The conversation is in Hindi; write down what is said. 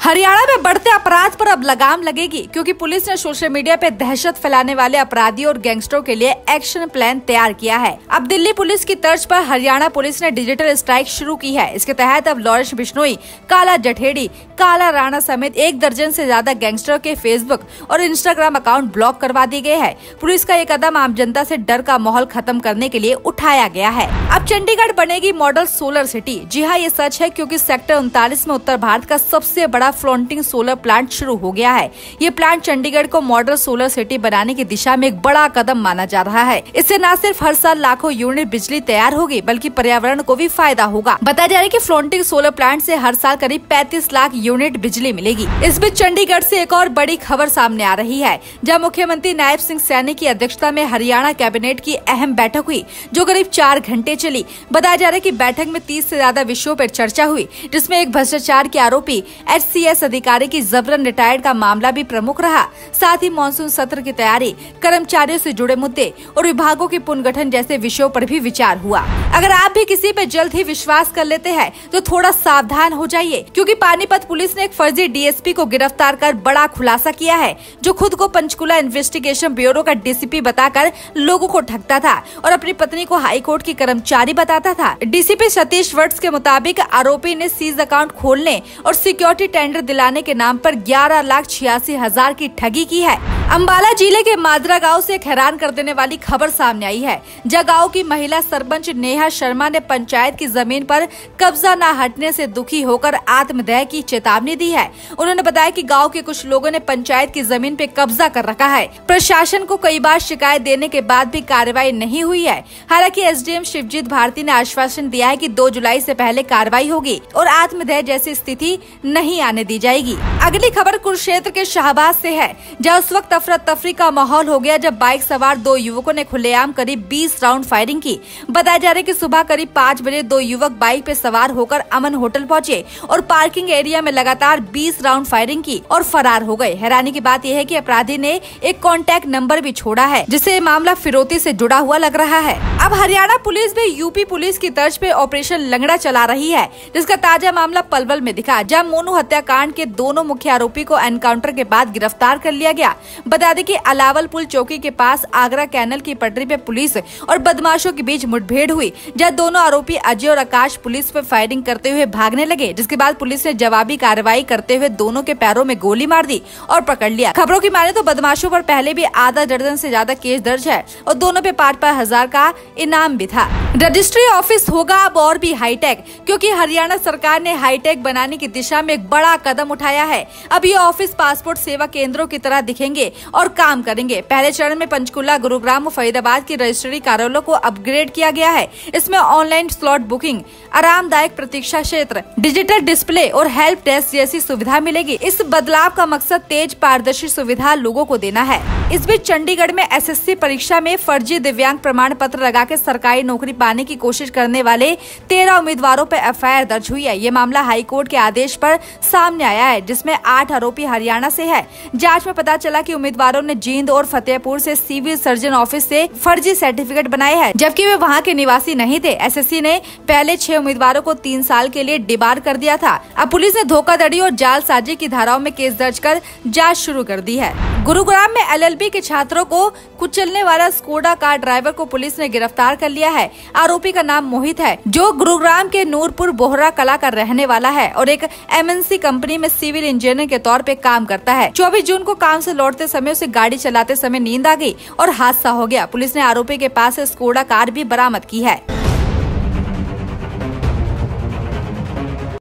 हरियाणा में बढ़ते अपराध पर अब लगाम लगेगी, क्योंकि पुलिस ने सोशल मीडिया पे दहशत फैलाने वाले अपराधियों और गैंगस्टरों के लिए एक्शन प्लान तैयार किया है। अब दिल्ली पुलिस की तर्ज पर हरियाणा पुलिस ने डिजिटल स्ट्राइक शुरू की है। इसके तहत अब लॉरेंस बिश्नोई, काला जठेड़ी, काला राणा समेत 1 दर्जन से ज्यादा गैंगस्टर के फेसबुक और इंस्टाग्राम अकाउंट ब्लॉक करवा दिए गए हैं। पुलिस का ये कदम आम जनता से डर का माहौल खत्म करने के लिए उठाया गया है। अब चंडीगढ़ बनेगी मॉडल सोलर सिटी। जी हाँ, ये सच है, क्योंकि सेक्टर 39 में उत्तर भारत का सबसे बड़ा फ्लोटिंग सोलर प्लांट शुरू हो गया है। ये प्लांट चंडीगढ़ को मॉडल सोलर सिटी बनाने की दिशा में एक बड़ा कदम माना जा रहा है। इससे न सिर्फ हर साल लाखों यूनिट बिजली तैयार होगी, बल्कि पर्यावरण को भी फायदा होगा। बताया जा रहा है कि फ्लोटिंग सोलर प्लांट से हर साल करीब 35 लाख यूनिट बिजली मिलेगी। इस बीच चंडीगढ़ से एक और बड़ी खबर सामने आ रही है, जहां मुख्यमंत्री नायब सिंह सैनी की अध्यक्षता में हरियाणा कैबिनेट की अहम बैठक हुई, जो करीब 4 घंटे चली। बताया जा रहा है कि बैठक में 30 से ज्यादा विषयों पर चर्चा हुई, जिसमें एक भ्रष्टाचार के आरोपी HCS अधिकारी की जबरन रिटायर्ड का मामला भी प्रमुख रहा। साथ ही मानसून सत्र की तैयारी, कर्मचारियों से जुड़े मुद्दे और विभागों के पुनर्गठन जैसे विषयों पर भी विचार हुआ। अगर आप भी किसी पे जल्द ही विश्वास कर लेते हैं तो थोड़ा सावधान हो जाइए, क्योंकि पानीपत पुलिस ने एक फर्जी DSP को गिरफ्तार कर बड़ा खुलासा किया है, जो खुद को पंचकुला इन्वेस्टिगेशन ब्यूरो का DCP बताकर लोगों को ठगता था और अपनी पत्नी को हाईकोर्ट की कर्मचारी बताता था। DCP सतीश वत्स के मुताबिक आरोपी ने सीज अकाउंट खोलने और सिक्योरिटी टेंडर दिलाने के नाम पर 11,86,000 की ठगी की है। अंबाला जिले के मादरा गांव से एक हैरान कर देने वाली खबर सामने आई है, जहां गांव की महिला सरपंच नेहा शर्मा ने पंचायत की जमीन पर कब्जा न हटने से दुखी होकर आत्मदाह की चेतावनी दी है। उन्होंने बताया कि गांव के कुछ लोगों ने पंचायत की जमीन पे कब्जा कर रखा है। प्रशासन को कई बार शिकायत देने के बाद भी कार्रवाई नहीं हुई है। हालांकि SDM शिवजीत भारती ने आश्वासन दिया है कि 2 जुलाई से पहले कार्रवाई होगी और आत्मदाह जैसी स्थिति नहीं आने दी जाएगी। अगली खबर कुरुक्षेत्र के शाहबाद से है, जहां उस वक्त अफरा तफरी का माहौल हो गया जब बाइक सवार 2 युवकों ने खुलेआम करीब 20 राउंड फायरिंग की। बताया जा रहा है कि सुबह करीब 5 बजे 2 युवक बाइक पे सवार होकर अमन होटल पहुंचे और पार्किंग एरिया में लगातार 20 राउंड फायरिंग की और फरार हो गए। हैरानी की बात यह है कि अपराधी ने एक कॉन्टैक्ट नंबर भी छोड़ा है, जिससे मामला फिरौती से जुड़ा हुआ लग रहा है। अब हरियाणा पुलिस भी यूपी पुलिस की तर्ज पे ऑपरेशन लंगड़ा चला रही है, जिसका ताजा मामला पलवल में दिखा, जहां मोनू हत्याकांड के दोनों मुख्य आरोपी को एनकाउंटर के बाद गिरफ्तार कर लिया गया। बता दें कि अलावल पुल चौकी के पास आगरा कैनल की पटरी पे पुलिस और बदमाशों के बीच मुठभेड़ हुई, जहां दोनों आरोपी अजय और आकाश पुलिस पे फायरिंग करते हुए भागने लगे, जिसके बाद पुलिस ने जवाबी कार्रवाई करते हुए दोनों के पैरों में गोली मार दी और पकड़ लिया। खबरों की माने तो बदमाशों पर पहले भी आधा दर्जन से ज्यादा केस दर्ज है और दोनों पे 5-5 हजार का इनाम भी था। रजिस्ट्री ऑफिस होगा अब और भी हाईटेक, क्योंकि हरियाणा सरकार ने हाईटेक बनाने की दिशा में एक बड़ा कदम उठाया है। अब ये ऑफिस पासपोर्ट सेवा केंद्रों की तरह दिखेंगे और काम करेंगे। पहले चरण में पंचकुला, गुरुग्राम और फरीदाबाद की रजिस्ट्री कार्यालयों को अपग्रेड किया गया है। इसमें ऑनलाइन स्लॉट बुकिंग, आरामदायक प्रतीक्षा क्षेत्र, डिजिटल डिस्प्ले और हेल्प डेस्क जैसी सुविधा मिलेगी। इस बदलाव का मकसद तेज पारदर्शी सुविधा लोगों को देना है। इस बीच चंडीगढ़ में SSC परीक्षा में फर्जी दिव्यांग प्रमाण पत्र लगाकर सरकारी नौकरी पाने की कोशिश करने वाले 13 उम्मीदवारों पर FIR दर्ज हुई है। ये मामला हाईकोर्ट के आदेश पर सामने आया है, जिसमें 8 आरोपी हरियाणा से है। जांच में पता चला कि उम्मीदवारों ने जींद और फतेहपुर से सिविल सर्जन ऑफिस से फर्जी सर्टिफिकेट बनाए हैं, जबकि वे वहां के निवासी नहीं थे। SSC ने पहले 6 उम्मीदवारों को 3 साल के लिए डिबार कर दिया था। अब पुलिस ने धोखाधड़ी और जालसाजी की धाराओं में केस दर्ज कर जाँच शुरू कर दी है। गुरुग्राम में LLB के छात्रों को कुचलने वाला स्कोडा कार ड्राइवर को पुलिस ने गिरफ्तार कर लिया है। आरोपी का नाम मोहित है, जो गुरुग्राम के नूरपुर बोहरा कला का रहने वाला है और एक MNC कंपनी में सिविल इंजीनियर के तौर पे काम करता है। 24 जून को काम से लौटते समय उसे गाड़ी चलाते समय नींद आ गई और हादसा हो गया। पुलिस ने आरोपी के पास से स्कोडा कार भी बरामद की है।